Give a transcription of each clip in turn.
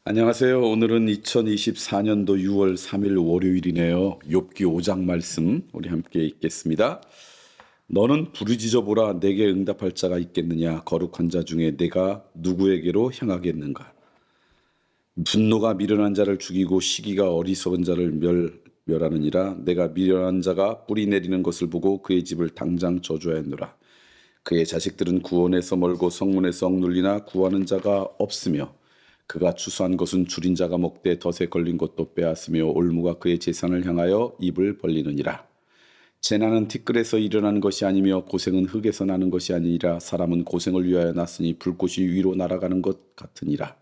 안녕하세요. 오늘은 2024년도 6월 3일 월요일이네요. 욥기 5장 말씀 우리 함께 읽겠습니다. 너는 부르짖어 보라. 내게 응답할 자가 있겠느냐? 거룩한 자 중에 내가 누구에게로 향하겠는가? 분노가 미련한 자를 죽이고 시기가 어리석은 자를 멸하느니라. 내가 미련한 자가 뿌리 내리는 것을 보고 그의 집을 당장 저주하였노라. 그의 자식들은 구원에서 멀고 성문에서 억눌리나 구하는 자가 없으며 그가 추수한 것은 줄인 자가 먹되 덫에 걸린 것도 빼앗으며 올무가 그의 재산을 향하여 입을 벌리느니라. 재난은 티끌에서 일어나는 것이 아니며 고생은 흙에서 나는 것이 아니라 사람은 고생을 위하여 났으니 불꽃이 위로 날아가는 것 같으니라.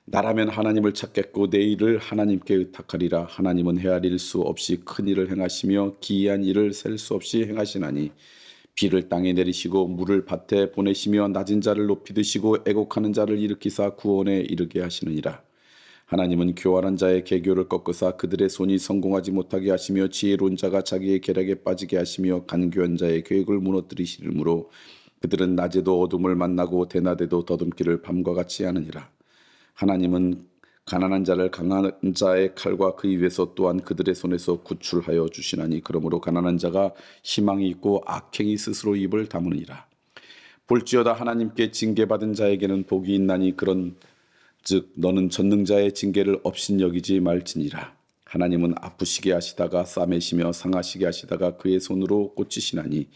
나라면 하나님을 찾겠고 내 일을 하나님께 의탁하리라. 하나님은 헤아릴 수 없이 큰 일을 행하시며 기이한 일을 셀 수 없이 행하시나니 비를 땅에 내리시고 물을 밭에 보내시며 낮은 자를 높이 드시고 애곡하는 자를 일으키사 구원에 이르게 하시느니라. 하나님은 교활한 자의 계교를 꺾으사 그들의 손이 성공하지 못하게 하시며 지혜로운 자가 자기의 계략에 빠지게 하시며 간교한 자의 계획을 무너뜨리시므로 그들은 낮에도 어둠을 만나고 대낮에도 더듬기를 밤과 같이 하느니라. 하나님은 가난한 자를 강한 자의 칼과 그 입에서 또한 그들의 손에서 구출하여 주시나니 그러므로 가난한 자가 희망이 있고 악행이 스스로 입을 다무니라. 볼지어다 하나님께 징계받은 자에게는 복이 있나니 그런 즉 너는 전능자의 징계를 업신여기지 말지니라. 하나님은 아프시게 하시다가 싸매시며 상하시게 하시다가 그의 손으로 꽂히시나니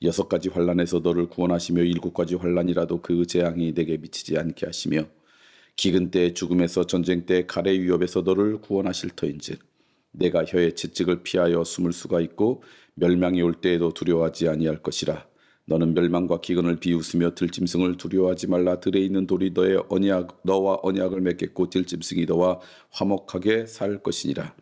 6가지 환난에서 너를 구원하시며 7가지 환난이라도 그 재앙이 내게 미치지 않게 하시며 기근 때 죽음에서 전쟁 때 칼의 위협에서 너를 구원하실 터인즉 내가 혀의 채찍을 피하여 숨을 수가 있고 멸망이 올 때에도 두려워하지 아니할 것이라. 너는 멸망과 기근을 비웃으며 들짐승을 두려워하지 말라. 들에 있는 돌이 너와 언약을 맺겠고 들짐승이 너와 화목하게 살 것이니라.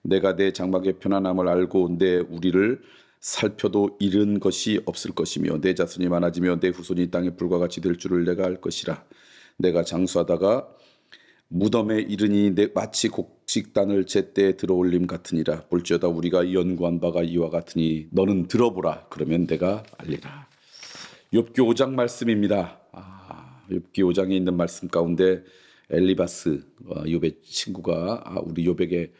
내가 내 장막의 편안함을 알고 내 우리를 살펴도 잃은 것이 없을 것이며 내 자손이 많아지며 내 후손이 땅의 불과 같이 될 줄을 내가 알 것이라. 내가 장수하다가 무덤에 이르니 마치 곡식단을 제때에 들어올림 같으니라. 볼지어다 우리가 연구한 바가 이와 같으니 너는 들어보라. 그러면 내가 알리라. 욥기 5장 말씀입니다. 욥기 5장에 있는 말씀 가운데 엘리바스 욥의 친구가 우리 욥에게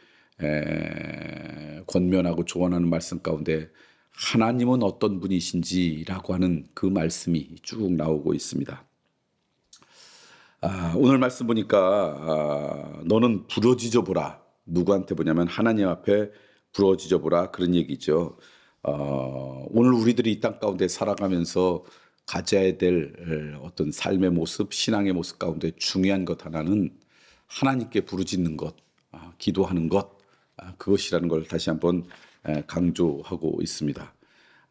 권면하고 조언하는 말씀 가운데 하나님은 어떤 분이신지라고 하는 그 말씀이 쭉 나오고 있습니다. 오늘 말씀 보니까 너는 부르짖어 보라. 누구한테 보냐면 하나님 앞에 부르짖어 보라 그런 얘기죠. 오늘 우리들이 이 땅 가운데 살아가면서 가져야 될 어떤 삶의 모습, 신앙의 모습 가운데 중요한 것 하나는 하나님께 부르짖는 것, 기도하는 것, 그것이라는 걸 다시 한번 강조하고 있습니다.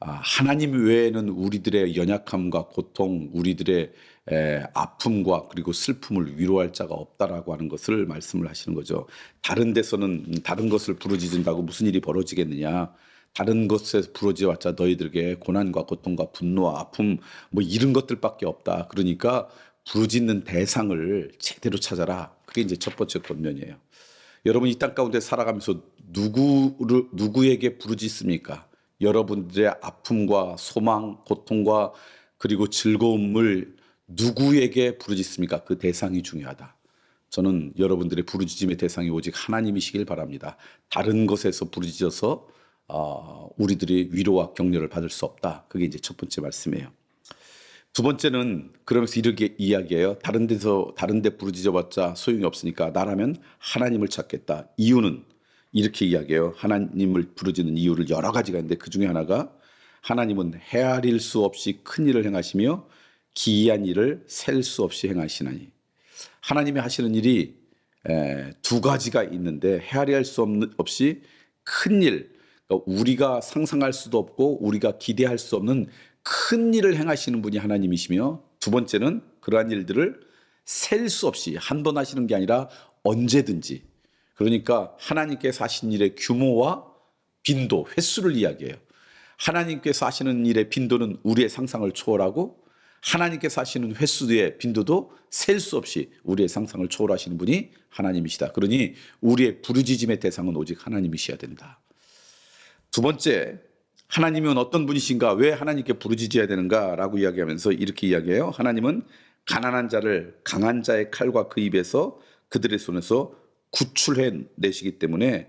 하나님 외에는 우리들의 연약함과 고통, 우리들의 아픔과 그리고 슬픔을 위로할 자가 없다라고 하는 것을 말씀을 하시는 거죠. 다른 데서는 다른 것을 부르짖는다고 무슨 일이 벌어지겠느냐. 다른 것에 부르짖어봤자 너희들에게 고난과 고통과 분노와 아픔 뭐 이런 것들밖에 없다. 그러니까 부르짖는 대상을 제대로 찾아라. 그게 이제 첫 번째 권면이에요. 여러분 이 땅 가운데 살아가면서 누구에게 부르짖습니까? 여러분들의 아픔과 소망, 고통과 그리고 즐거움을 누구에게 부르짖습니까? 그 대상이 중요하다. 저는 여러분들의 부르짖음의 대상이 오직 하나님이시길 바랍니다. 다른 것에서 부르짖어서 우리들이 위로와 격려를 받을 수 없다. 그게 이제 첫 번째 말씀이에요. 두 번째는 그러면서 이렇게 이야기해요. 다른 데 부르짖어봤자 소용이 없으니까 나라면 하나님을 찾겠다. 이유는 이렇게 이야기해요. 하나님을 부르짖는 이유를 여러 가지가 있는데 그 중에 하나가 하나님은 헤아릴 수 없이 큰 일을 행하시며 기이한 일을 셀 수 없이 행하시나니. 하나님이 하시는 일이 두 가지가 있는데 헤아릴 수 없이 큰 일, 그러니까 우리가 상상할 수도 없고 우리가 기대할 수 없는 큰 일을 행하시는 분이 하나님이시며 두 번째는 그러한 일들을 셀 수 없이 한 번 하시는 게 아니라 언제든지. 그러니까 하나님께서 하신 일의 규모와 빈도, 횟수를 이야기해요. 하나님께서 하시는 일의 빈도는 우리의 상상을 초월하고 하나님께서 하시는 횟수의 빈도도 셀 수 없이 우리의 상상을 초월하시는 분이 하나님이시다. 그러니 우리의 부르짖음의 대상은 오직 하나님이셔야 된다. 두 번째, 하나님은 어떤 분이신가? 왜 하나님께 부르짖어야 되는가? 라고 이야기하면서 이렇게 이야기해요. 하나님은 가난한 자를 강한 자의 칼과 그 입에서 그들의 손에서 구출해 내시기 때문에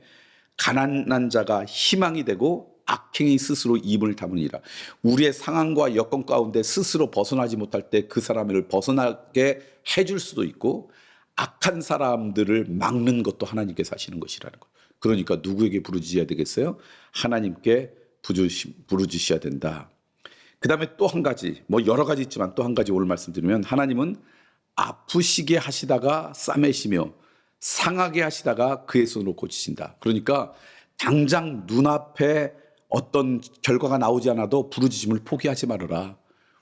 가난한 자가 희망이 되고 악행이 스스로 입을 다무니라. 우리의 상황과 여건 가운데 스스로 벗어나지 못할 때 그 사람을 벗어나게 해줄 수도 있고, 악한 사람들을 막는 것도 하나님께서 하시는 것이라는 것. 그러니까 누구에게 부르짖어야 되겠어요? 하나님께 부르짖어야 된다. 그 다음에 또 한 가지, 뭐 여러 가지 있지만 또 한 가지 오늘 말씀드리면, 하나님은 아프시게 하시다가 싸매시며 상하게 하시다가 그의 손으로 고치신다. 그러니까 당장 눈앞에 어떤 결과가 나오지 않아도 부르짖음을 포기하지 말아라.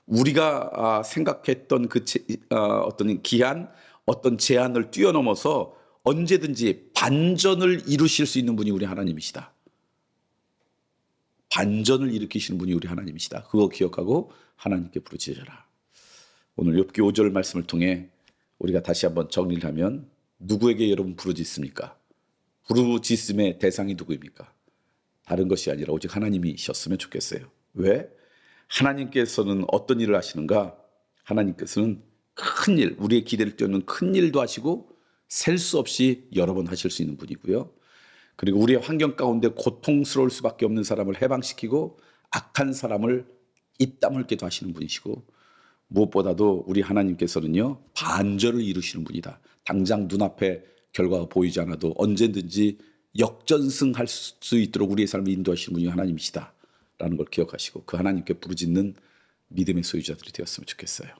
우리가 생각했던 그 어떤 기한, 어떤 제한을 뛰어넘어서 언제든지 반전을 이루실 수 있는 분이 우리 하나님이시다. 반전을 일으키시는 분이 우리 하나님이시다. 그거 기억하고 하나님께 부르짖어라. 오늘 욥기 5절 말씀을 통해 우리가 다시 한번 정리를 하면, 누구에게 여러분 부르짖습니까? 부르짖음의 대상이 누구입니까? 다른 것이 아니라 오직 하나님이셨으면 좋겠어요. 왜? 하나님께서는 어떤 일을 하시는가? 하나님께서는 큰 일, 우리의 기대를 뛰어넘는 큰 일도 하시고 셀 수 없이 여러 번 하실 수 있는 분이고요. 그리고 우리의 환경 가운데 고통스러울 수밖에 없는 사람을 해방시키고 악한 사람을 입 다물게도 하시는 분이시고, 무엇보다도 우리 하나님께서는요, 반전을 이루시는 분이다. 당장 눈앞에 결과가 보이지 않아도 언제든지 역전승할 수 있도록 우리의 삶을 인도하시는 분이 하나님이시다 라는 걸 기억하시고, 그 하나님께 부르짖는 믿음의 소유자들이 되었으면 좋겠어요.